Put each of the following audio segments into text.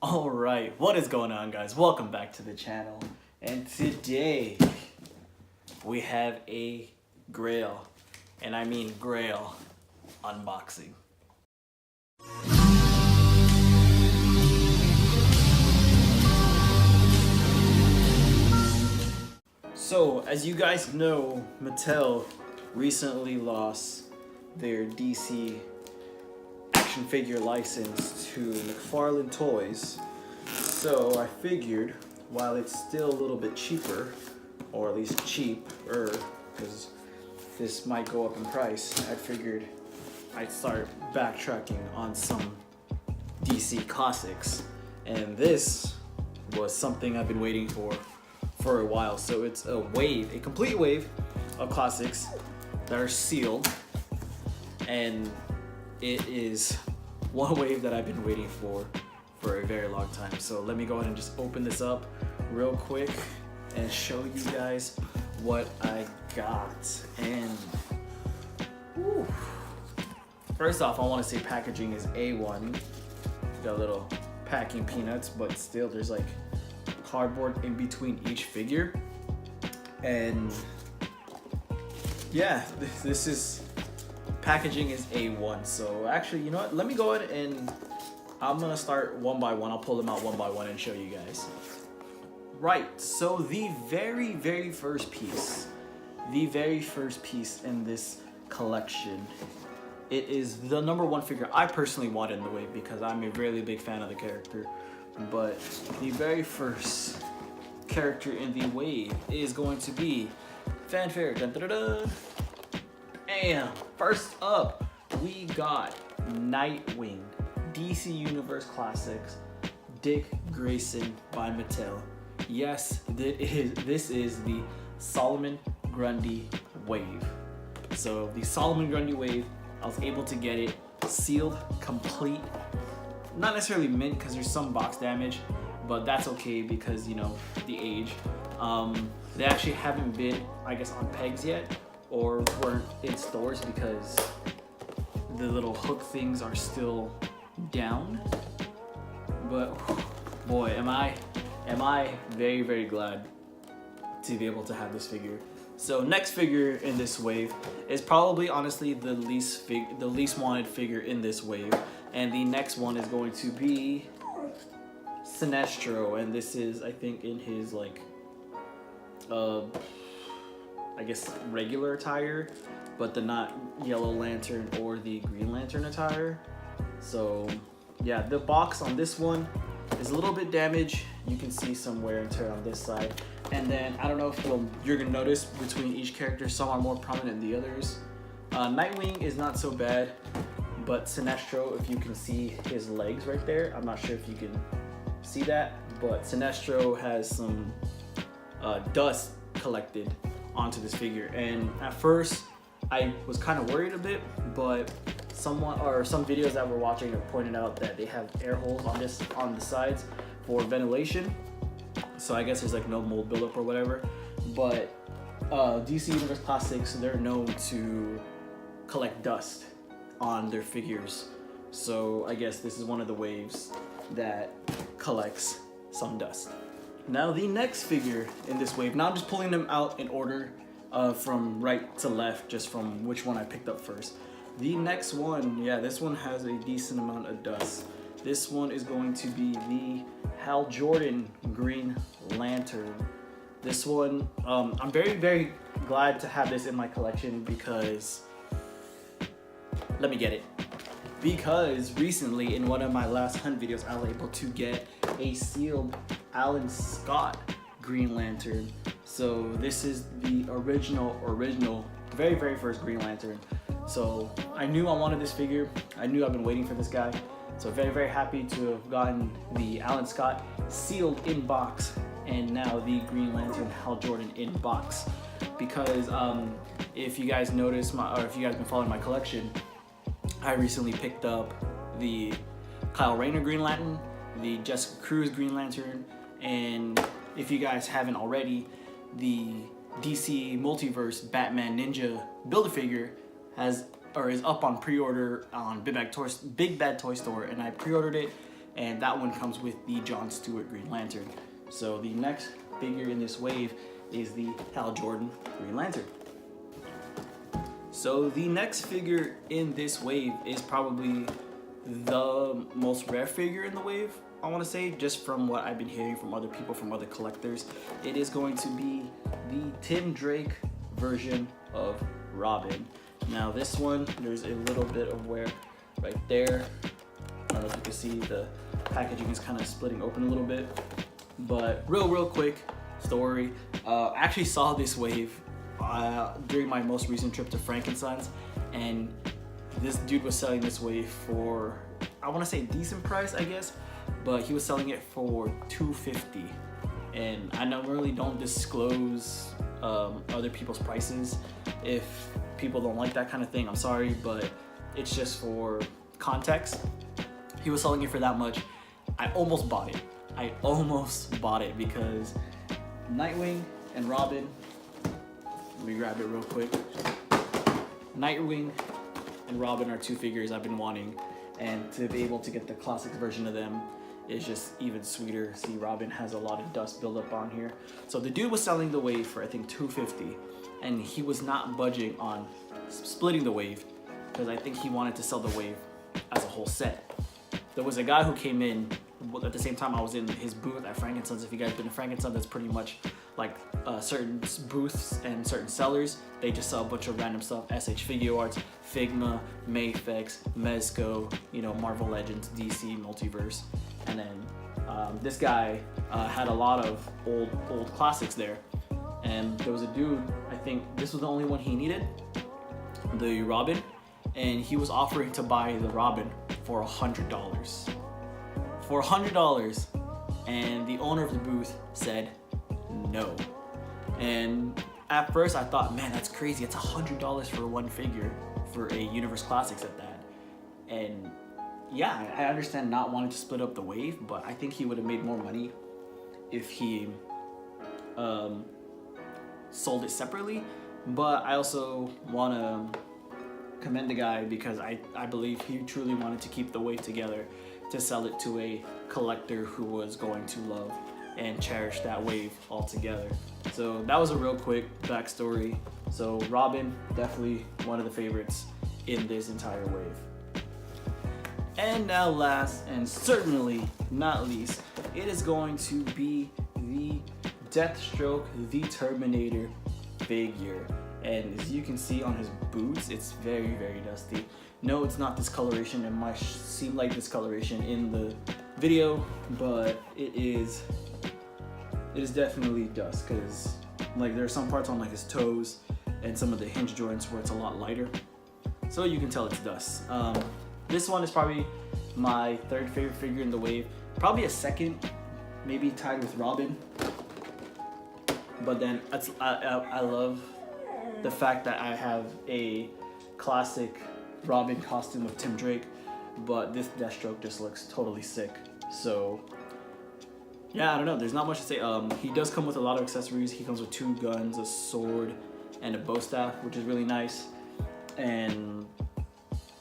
Alright, what is going on, guys? Welcome back to the channel. And today we have a Grail, and I mean Grail, unboxing. So, as you guys know, Mattel recently lost their DC action figure license to McFarlane Toys. So I figured, while it's still a little bit cheaper, or at least cheaper, because this might go up in price, I figured I'd start backtracking on some DC classics. And this was something I've been waiting for a while. So it's a wave, a complete wave of classics that are sealed, and it is one wave that I've been waiting for a very long time. So let me go ahead and just open this up real quick and show you guys what I got. And whew. First off, I want to say packaging is A1. Got little packing peanuts, but still there's like cardboard in between each figure. And yeah, this is packaging is A1. So actually, you know what? Let me go ahead and I'm gonna start one by one. I'll pull them out one by one and show you guys. Right, so the very first piece in this collection, it is the #1 figure I personally want in the wave because I'm a really big fan of the character. But the very first character in the wave is going to be fanfare. Dun, dun, dun, dun. Bam! First up, we got Nightwing, DC Universe Classics, Dick Grayson by Mattel. Yes, this is the Solomon Grundy wave. So the Solomon Grundy wave, I was able to get it sealed, complete. Not necessarily mint because there's some box damage, but that's okay because, you know, the age. They actually haven't been, I guess, on pegs yet, or weren't in stores because the little hook things are still down. But boy, am I very glad to be able to have this figure. So next figure in this wave is probably honestly the least wanted figure in this wave, and the next one is going to be Sinestro, and this is, I think, in his like I guess regular attire, but the not Yellow Lantern or the Green Lantern attire. So yeah, the box on this one is a little bit damaged. You can see some wear and tear on this side. And then I don't know if you're gonna notice between each character, some are more prominent than the others. Nightwing is not so bad, but Sinestro, if you can see his legs right there, I'm not sure if you can see that, but Sinestro has some dust collected onto this figure. And at first I was kind of worried a bit, but some videos that we're watching have pointed out that they have air holes on the sides for ventilation. So I guess there's like no mold buildup or whatever. But DC Universe Classics, they're known to collect dust on their figures. So I guess this is one of the waves that collects some dust. Now the next figure in this wave, now I'm just pulling them out in order from right to left, just from which one I picked up first. The next one, yeah, this one has a decent amount of dust. This one is going to be the Hal Jordan Green Lantern. This one, I'm very glad to have this in my collection because, let me get it. Because recently in one of my last hunt videos, I was able to get a sealed Alan Scott Green Lantern. So this is the original, very first Green Lantern. So I knew I wanted this figure. I knew I've been waiting for this guy. So very happy to have gotten the Alan Scott sealed in box, and now the Green Lantern Hal Jordan in box. Because if you guys notice or if you guys been following my collection, I recently picked up the Kyle Rayner Green Lantern, the Jessica Cruz Green Lantern, and if you guys haven't already, the DC Multiverse Batman Ninja Build-A-Figure is up on pre-order on Big Bad Toy Store, and I pre-ordered it and that one comes with the Jon Stewart Green Lantern. So the next figure in this wave is the Hal Jordan Green Lantern. So the next figure in this wave is probably the most rare figure in the wave, I want to say, just from what I've been hearing from other people, from other collectors. It is going to be the Tim Drake version of Robin. Now this one, there's a little bit of wear right there. I don't know if you can see the packaging is kind of splitting open a little bit. But real quick story. I actually saw this wave during my most recent trip to Frankenstein's, and this dude was selling this wave for, I want to say, a decent price, I guess, but he was selling it for $250. And I normally don't disclose other people's prices. If people don't like that kind of thing, I'm sorry, but it's just for context. He was selling it for that much. I almost bought it. Because Nightwing and Robin, let me grab it real quick. Nightwing and Robin are two figures I've been wanting, and to be able to get the classic version of them is just even sweeter. See, Robin has a lot of dust buildup on here. So the dude was selling the wave for, I think, $250, and he was not budging on splitting the wave because I think he wanted to sell the wave as a whole set. There was a guy who came in at the same time I was in his booth at Frankenstein's. If you guys been to Frankenstein's, that's pretty much like certain booths and certain sellers. They just sell a bunch of random stuff: SH Figure Arts, Figma, Mafex, Mezco, you know, Marvel Legends, DC, Multiverse. And then this guy had a lot of old classics there. And there was a dude, I think this was the only one he needed, the Robin, and he was offering to buy the Robin for $100. For $100, and the owner of the booth said no. And at first I thought, man, that's crazy. It's $100 for one figure for a Universe Classics at that. And yeah, I understand not wanting to split up the wave, but I think he would have made more money if he sold it separately. But I also want to commend the guy because I believe he truly wanted to keep the wave together to sell it to a collector who was going to love and cherish that wave altogether. So that was a real quick backstory. So Robin, definitely one of the favorites in this entire wave. And now last and certainly not least, it is going to be the Deathstroke, the Terminator figure. And as you can see on his boots, it's very dusty. No, it's not discoloration. It might seem like discoloration in the video, but it is definitely dust, because like there are some parts on like his toes and some of the hinge joints where it's a lot lighter, so you can tell it's dust. This one is probably my third favorite figure in the wave, probably a second, maybe tied with Robin. But then I love the fact that I have a classic Robin costume of Tim Drake, but this Deathstroke just looks totally sick. So yeah, I don't know, there's not much to say. He does come with a lot of accessories. He comes with 2 guns, a sword, and a bow staff, which is really nice. And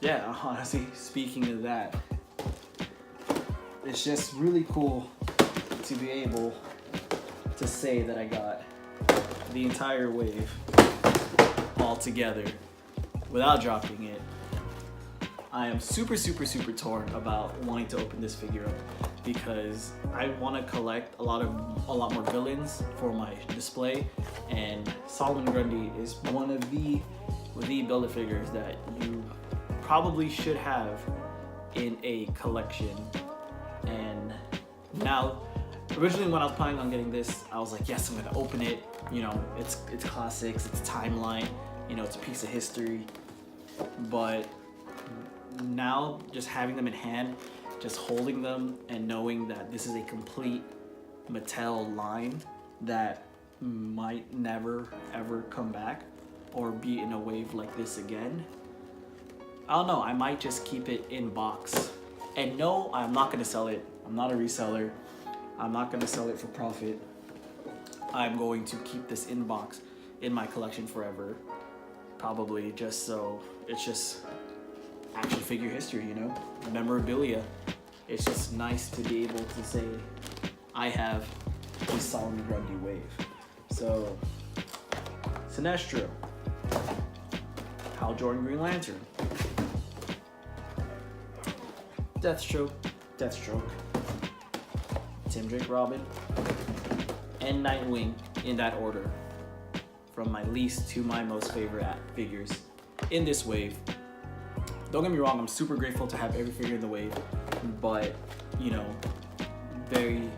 yeah, honestly, speaking of that, it's just really cool to be able to say that I got the entire wave all together without dropping it. I am super torn about wanting to open this figure up because I want to collect a lot more villains for my display, and Solomon Grundy is one of the Build-A-Figures that you probably should have in a collection. And now, originally when I was planning on getting this, I was like, yes, I'm gonna open it. You know, it's classics, it's timeline, you know, it's a piece of history. But now, just having them in hand, just holding them and knowing that this is a complete Mattel line that might never ever come back or be in a wave like this again, I don't know, I might just keep it in box. And no, I'm not gonna sell it. I'm not a reseller. I'm not gonna sell it for profit. I'm going to keep this in box in my collection forever. Probably just so it's just action figure history, you know, memorabilia. it's just nice to be able to say I have a Solomon Grundy wave. So Sinestro, Hal Jordan Green Lantern, Deathstroke, Tim Drake Robin, and Nightwing in that order, from my least to my most favorite figures in this wave. Don't get me wrong, I'm super grateful to have every figure in the wave, but you know, very,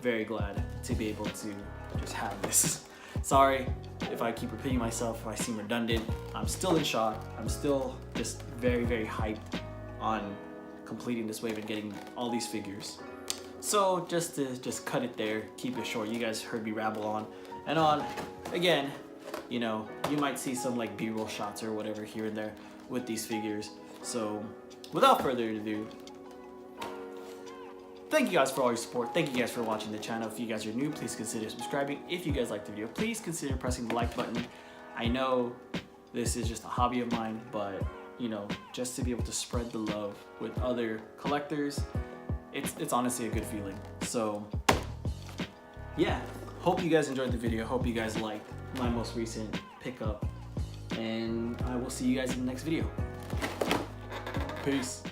very glad to be able to just have this. Sorry if I keep repeating myself, if I seem redundant. I'm still in shock. I'm still just very, very hyped on completing this wave and getting all these figures. So just to cut it there, keep it short. You guys heard me rabble on and on. Again, you know, you might see some like B-roll shots or whatever here and there with these figures. So without further ado, thank you guys for all your support. Thank you guys for watching the channel. If you guys are new, please consider subscribing. If you guys liked the video, please consider pressing the like button. I know this is just a hobby of mine, but you know, just to be able to spread the love with other collectors, it's honestly a good feeling. So yeah, hope you guys enjoyed the video. Hope you guys liked my most recent pickup, and I will see you guys in the next video. Peace.